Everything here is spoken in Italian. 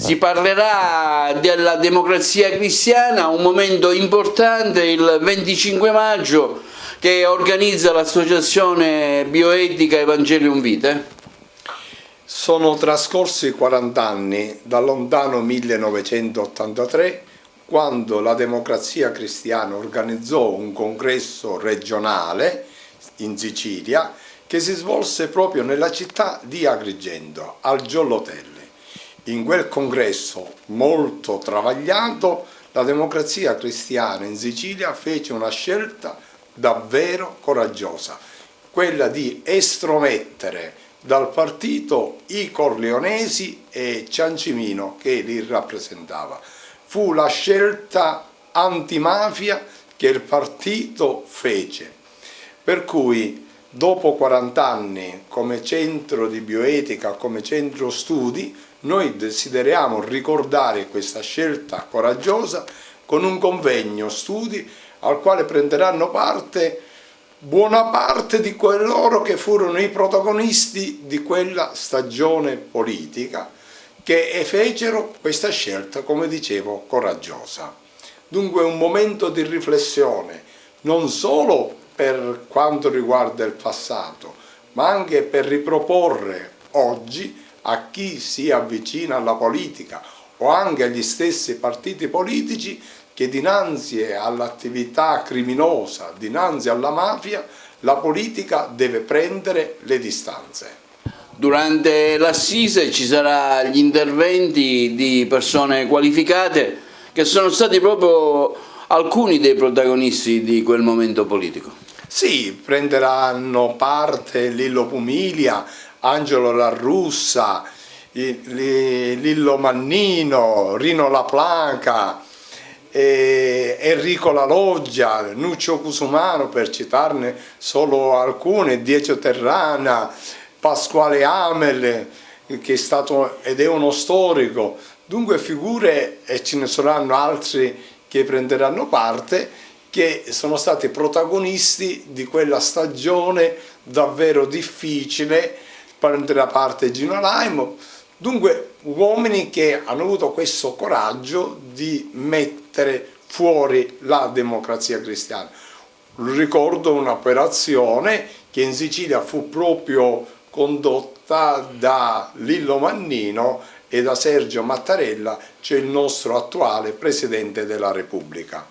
Si parlerà della democrazia cristiana, un momento importante il 25 maggio che organizza l'associazione bioetica Evangelium Vitae. Sono trascorsi 40 anni dal lontano 1983, quando la Democrazia Cristiana organizzò un congresso regionale in Sicilia che si svolse proprio nella città di Agrigento, al Giollotelli. In quel congresso molto travagliato, la Democrazia Cristiana in Sicilia fece una scelta davvero coraggiosa, quella di estromettere dal partito i Corleonesi e Ciancimino che li rappresentava. Fu la scelta antimafia che il partito fece, per cui dopo 40 anni come centro di bioetica, come centro studi, noi desideriamo ricordare questa scelta coraggiosa con un convegno studi al quale prenderanno parte buona parte di coloro che furono i protagonisti di quella stagione politica che fecero questa scelta, come dicevo, coraggiosa. Dunque un momento di riflessione, non solo per quanto riguarda il passato, ma anche per riproporre oggi a chi si avvicina alla politica o anche agli stessi partiti politici che dinanzi all'attività criminosa, dinanzi alla mafia, la politica deve prendere le distanze. Durante l'assise ci saranno gli interventi di persone qualificate che sono stati proprio alcuni dei protagonisti di quel momento politico. Sì, prenderanno parte Lillo Pumilia, Angelo La Russa, Lillo Mannino, Rino La Placa, Enrico La Loggia, Nuccio Cusumano, per citarne solo alcune, Diego Terrana, Pasquale Amel, che è stato ed è uno storico. Dunque figure, e ce ne saranno altri che prenderanno parte, che sono stati protagonisti di quella stagione davvero difficile. Prenderà parte Gino Laimo. Dunque uomini che hanno avuto questo coraggio di mettere fuori la Democrazia Cristiana. Ricordo un'operazione che in Sicilia fu proprio condotta da Lillo Mannino e da Sergio Mattarella, cioè il nostro attuale Presidente della Repubblica.